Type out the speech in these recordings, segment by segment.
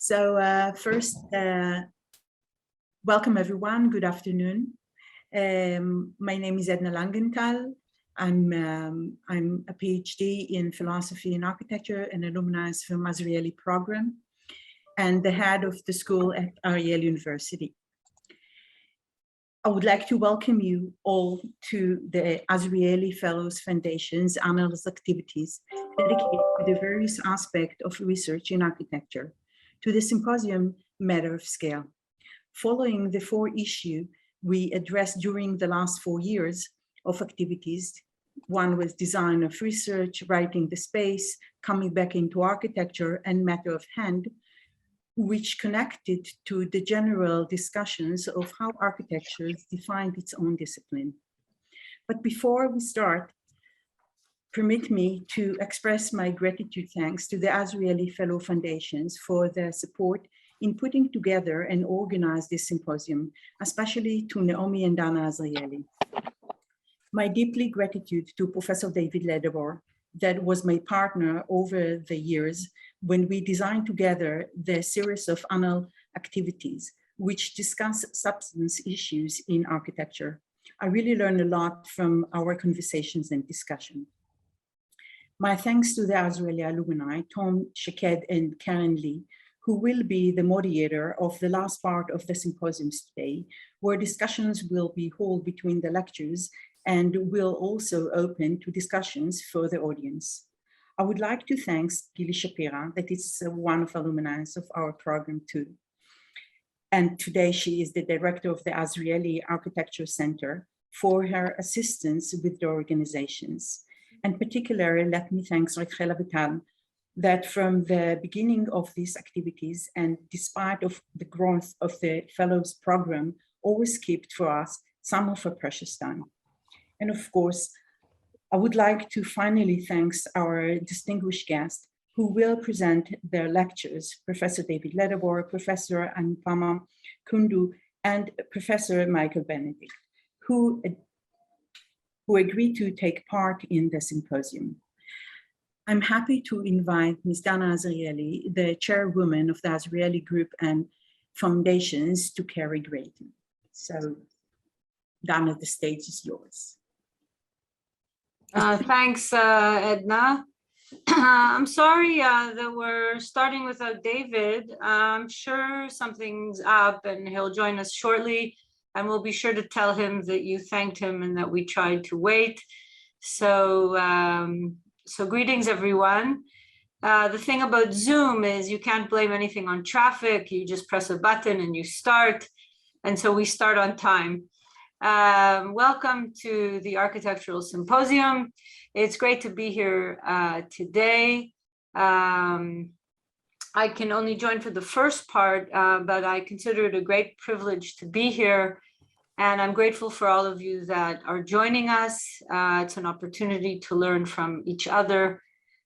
First, welcome everyone. Good afternoon. My name is Edna Langenthal. I'm a PhD in philosophy and architecture and alumni from Azrieli program and the head of the school at Ariel University. I would like to welcome you all to the Azrieli Fellows Foundation's annual activities dedicated to the various aspects of research in architecture, to the symposium Matter of Scale. Following the 4 issues we addressed during the last 4 years of activities, one was design of research, writing the space, coming back into architecture, and matter of hand, which connected to the general discussions of how architecture defined its own discipline. But before we start, permit me to express my gratitude thanks to the Azrieli Fellow Foundations for their support in putting together and organize this symposium, especially to Naomi and Danna Azrieli. My deeply gratitude to Professor David Letterbara, that was my partner over the years when we designed together the series of annual activities which discuss substance issues in architecture. I really learned a lot from our conversations and discussion. My thanks to the Azrieli alumni, Tom, Shaked, and Karen Lee, who will be the moderator of the last part of the symposiums today, where discussions will be held between the lectures and will also open to discussions for the audience. I would like to thank Gili Shapira, that is one of alumni of our program too. And today she is the director of the Azrieli Architecture Center, for her assistance with the organizations. And particularly, let me thank Rachel Avital, that from the beginning of these activities and despite of the growth of the Fellows program, always kept for us some of her precious time. And of course, I would like to finally thank our distinguished guests who will present their lectures, Professor David Letterbara, Professor Anupama Kundu, and Professor Michael Benedict, who agreed to take part in the symposium. I'm happy to invite Ms. Danna Azrieli, the chairwoman of the Azrieli Group and Foundations, to carry greeting. So, Danna, the stage is yours. Thanks, Edna. I'm sorry that we're starting without David. I'm sure something's up and he'll join us shortly, and we'll be sure to tell him that you thanked him and that we tried to wait. So, so greetings, everyone. The thing about Zoom is you can't blame anything on traffic. You just press a button and you start. And so we start on time. Welcome to the Architectural Symposium. It's great to be here today. I can only join for the first part, but I consider it a great privilege to be here. And I'm grateful for all of you that are joining us. It's an opportunity to learn from each other.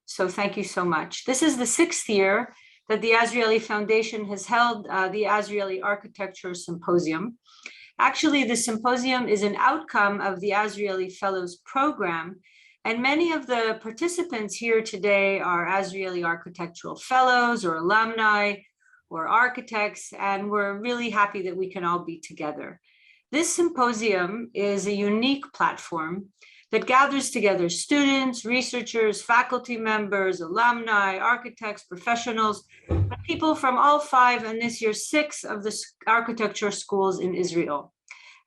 So thank you so much. This is the 6th year that the Azrieli Foundation has held the Azrieli Architecture Symposium. Actually, the symposium is an outcome of the Azrieli Fellows program, and many of the participants here today are Azrieli Architectural Fellows or alumni or architects, and we're really happy that we can all be together. This symposium is a unique platform that gathers together students, researchers, faculty members, alumni, architects, professionals, people from all 5 and this year 6 of the architecture schools in Israel.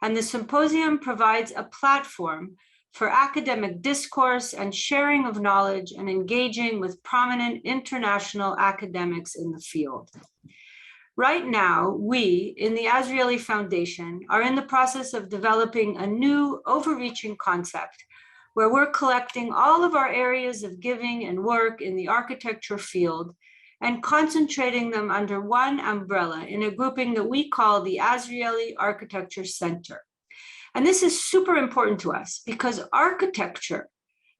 And the symposium provides a platform for academic discourse and sharing of knowledge and engaging with prominent international academics in the field. Right now, we in the Azrieli Foundation are in the process of developing a new overreaching concept where we're collecting all of our areas of giving and work in the architecture field and concentrating them under one umbrella in a grouping that we call the Azrieli Architecture Center. And this is super important to us because architecture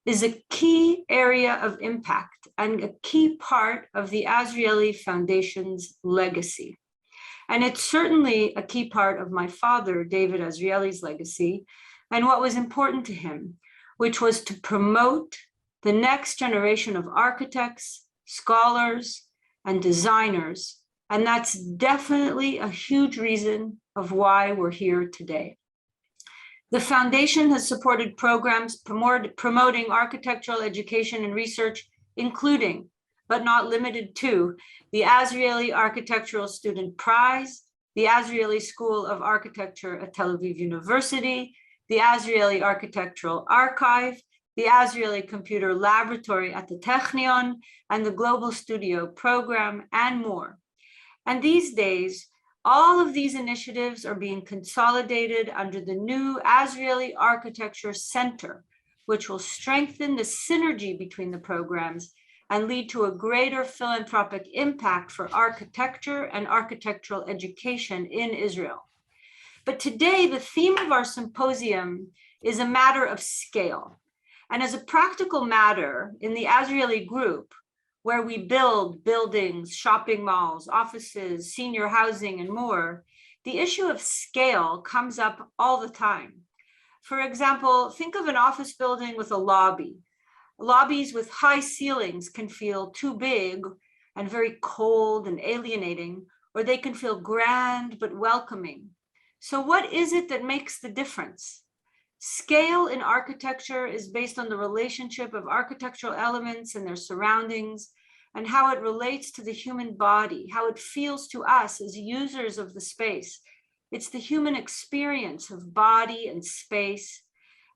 is a key area of impact and a key part of the Azrieli Foundation's legacy. And it's certainly a key part of my father, David Azrieli's legacy, and what was important to him, which was to promote the next generation of architects, scholars, and designers And that's definitely a huge reason of why we're here today. The foundation has supported programs promoting architectural education and research, including, but not limited to, the Azrieli Architectural Student Prize, the Azrieli School of Architecture at Tel Aviv University, the Azrieli Architectural Archive, the Azrieli Computer Laboratory at the Technion, and the Global Studio Program, and more. And these days, all of these initiatives are being consolidated under the new Azrieli Architecture Center, which will strengthen the synergy between the programs and lead to a greater philanthropic impact for architecture and architectural education in Israel. But today, the theme of our symposium is a matter of scale. And as a practical matter, in the Azrieli group, where we build buildings, shopping malls, offices, senior housing, and more, the issue of scale comes up all the time. For example, think of an office building with a lobby. Lobbies with high ceilings can feel too big and very cold and alienating, or they can feel grand but welcoming. So what is it that makes the difference? Scale in architecture is based on the relationship of architectural elements and their surroundings, and how it relates to the human body, how it feels to us as users of the space. It's the human experience of body and space.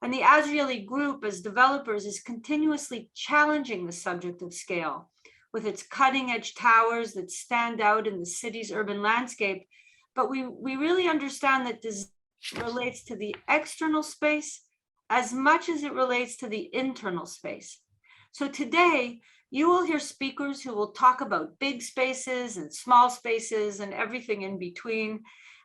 And the Azrieli group as developers is continuously challenging the subject of scale with its cutting-edge towers that stand out in the city's urban landscape. But we really understand that this relates to the external space as much as it relates to the internal space. So today, you will hear speakers who will talk about big spaces and small spaces and everything in between.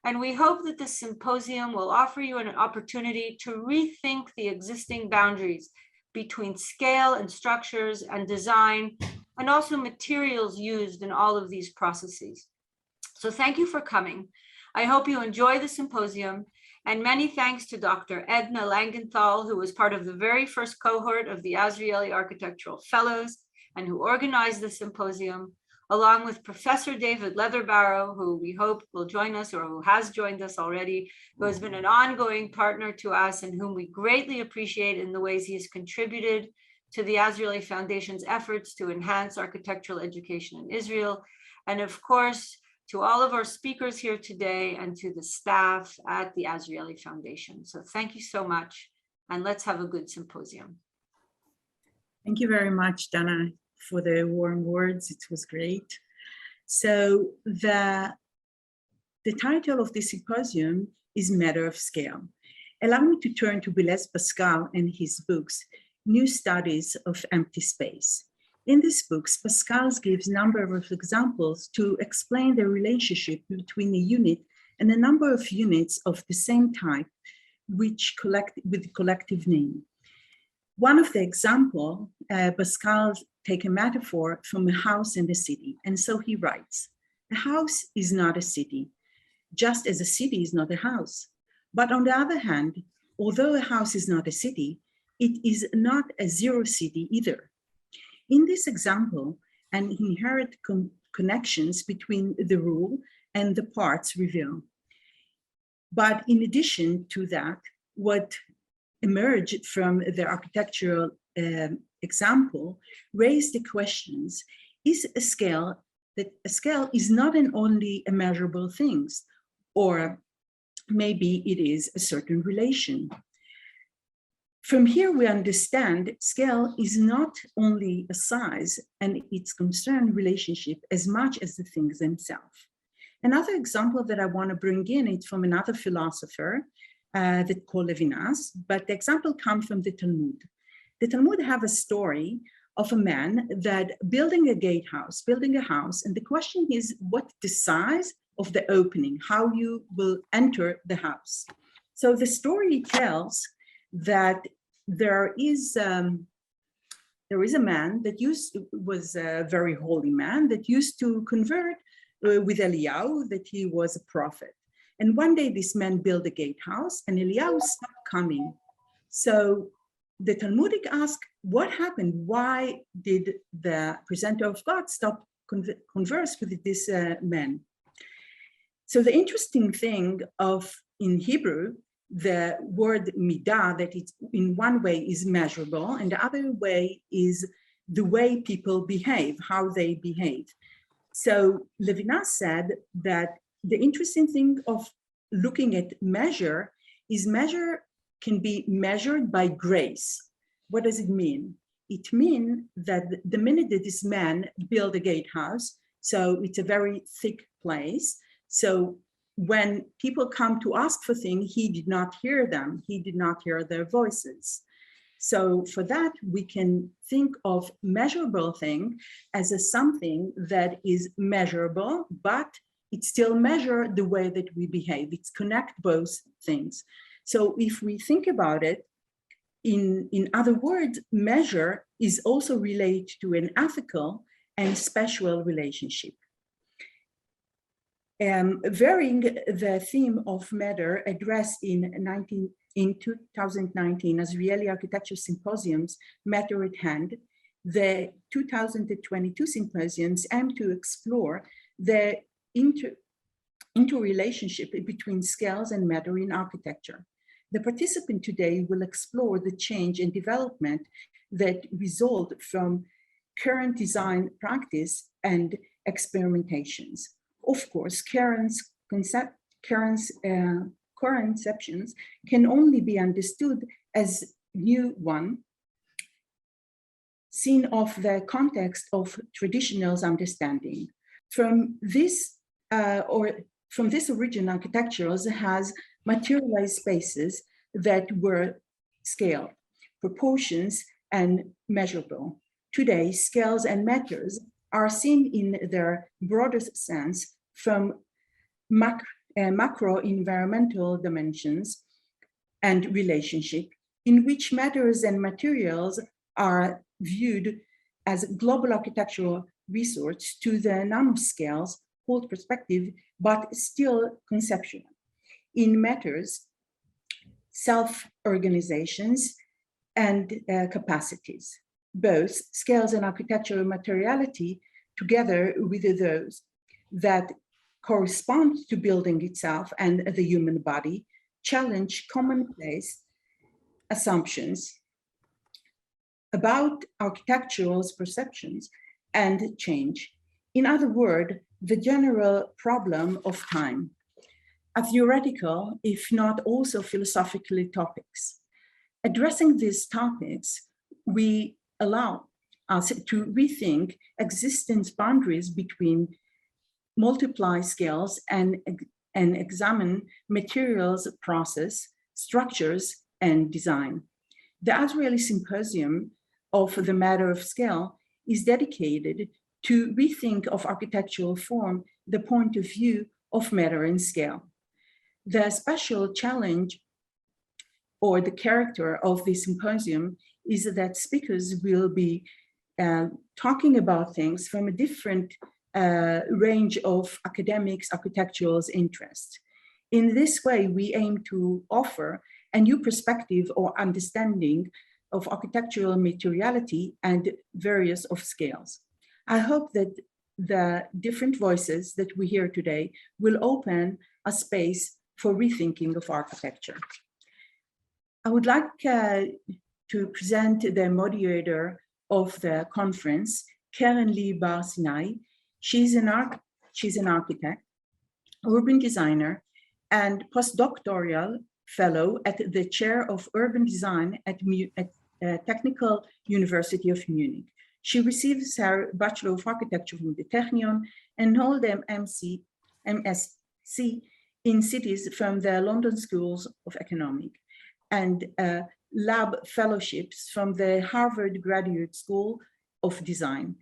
And we hope that this symposium will offer you an opportunity to rethink the existing boundaries between scale and structures and design, and also materials used in all of these processes. So thank you for coming. I hope you enjoy the symposium, and many thanks to Dr. Edna Langenthal, who was part of the very first cohort of the Azrieli Architectural Fellows and who organized the symposium, along with Professor David Letterbara, who we hope will join us or who has joined us already, who has been an ongoing partner to us and whom we greatly appreciate in the ways he has contributed to the Azrieli Foundation's efforts to enhance architectural education in Israel. And of course, to all of our speakers here today and to the staff at the Azrieli Foundation. So thank you so much, and let's have a good symposium. Thank you very much, Danna, for the warm words. It was great. So the title of the symposium is Matter of Scale. Allow me to turn to Blaise Pascal and his books, New Studies of Empty Space. In these books, Pascal gives a number of examples to explain the relationship between a unit and a number of units of the same type, which with the collective name. One of the examples, Pascal take a metaphor from a house in the city. And so he writes, a house is not a city, just as a city is not a house. But on the other hand, although a house is not a city, it is not a zero city either. In this example, an inherent connections between the rule and the parts reveal. But in addition to that, what emerged from the architectural example raised the questions, is a scale is not an only a measurable things, or maybe it is a certain relation. From here, we understand scale is not only a size and its concerned relationship as much as the things themselves. Another example that I want to bring in is from another philosopher that called Levinas, but the example comes from the Talmud. The Talmud have a story of a man that building a house, and the question is what the size of the opening, how you will enter the house. So the story tells that there is a man that was a very holy man that used to convert with Eliyahu, that he was a prophet. And one day this man built a gatehouse and Eliyahu stopped coming. So the Talmudic asked, what happened? Why did the presenter of God stop converse with this man. So the interesting thing in Hebrew, the word midah, that it's in one way is measurable, and the other way is the way people behave, how they behave. So Levinas said that the interesting thing of looking at measure is measure can be measured by grace. What does it mean? It means that the minute that this man built a gatehouse, so it's a very thick place. So when people come to ask for things, he did not hear them. He did not hear their voices. So for that, we can think of measurable thing as something that is measurable, but it still measures the way that we behave. It's connect both things. So if we think about it, in other words, measure is also related to an ethical and spiritual relationship. Varying the theme of matter addressed in 2019 Azrieli Architecture Symposium's Matter at Hand, the 2022 symposiums aim to explore the interrelationship between scales and matter in architecture. The participant today will explore the change and development that result from current design practice and experimentations. Of course, current conceptions can only be understood as new one, seen of the context of traditional understanding. From this origin, architectures has materialized spaces that were scaled, proportions, and measurable. Today, scales and matters are seen in their broadest sense from macro environmental dimensions and relationship, in which matters and materials are viewed as global architectural resource to the nanoscales, hold perspective, but still conceptual. In matters, self-organizations and capacities, both scales and architectural materiality together with those that correspond to building itself and the human body, challenge commonplace assumptions about architectural perceptions and change. In other words, the general problem of time, a theoretical, if not also philosophically topics. Addressing these topics, we allow us to rethink existence boundaries between multiply scales and examine materials, process, structures, and design. The Azrieli Symposium of the Matter of Scale is dedicated to rethink of architectural form the point of view of matter and scale. The special challenge or the character of the symposium is that speakers will be talking about things from a different range of academics, architectural interests. In this way, we aim to offer a new perspective or understanding of architectural materiality and various of scales. I hope that the different voices that we hear today will open a space for rethinking of architecture. I would like to present the moderator of the conference, Lee Barcenae. She's an architect, urban designer, and postdoctoral fellow at the Chair of Urban Design at Technical University of Munich. She receives her Bachelor of Architecture from the Technion and hold an MSc in cities from the London Schools of Economics and lab fellowships from the Harvard Graduate School of Design.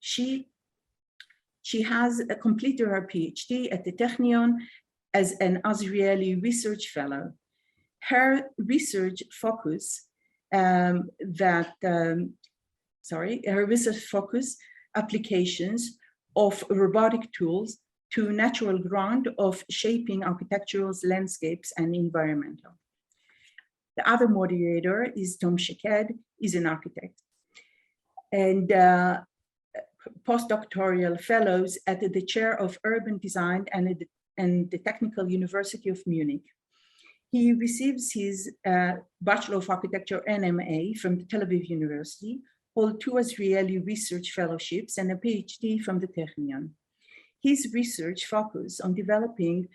She has completed her PhD at the Technion as an Azrieli Research Fellow. Her research focus applications of robotic tools to natural ground of shaping architectural landscapes and environmental. The other moderator is Tom Sheked, is an architect and postdoctoral fellows at the Chair of Urban Design and the Technical University of Munich. He receives his Bachelor of Architecture NMA from the Tel Aviv University, hold 2 Azrieli research fellowships and a PhD from the Technion. His research focuses on developing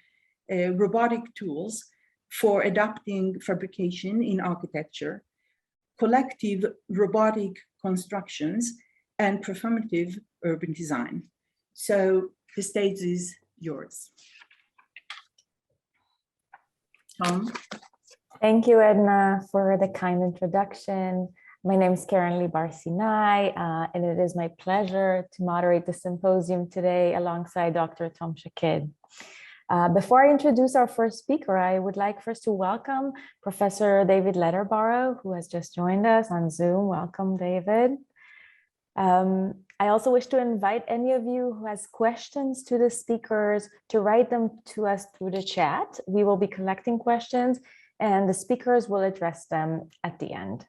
robotic tools for adapting fabrication in architecture, collective robotic constructions, and performative urban design. So the stage is yours. Tom? Thank you, Edna, for the kind introduction. My name is Lee Barcenae, and it is my pleasure to moderate the symposium today alongside Dr. Tom Shakid. Before I introduce our first speaker, I would like first to welcome Professor David Letterbara, who has just joined us on Zoom. Welcome, David. I also wish to invite any of you who has questions to the speakers to write them to us through the chat. We will be collecting questions and the speakers will address them at the end.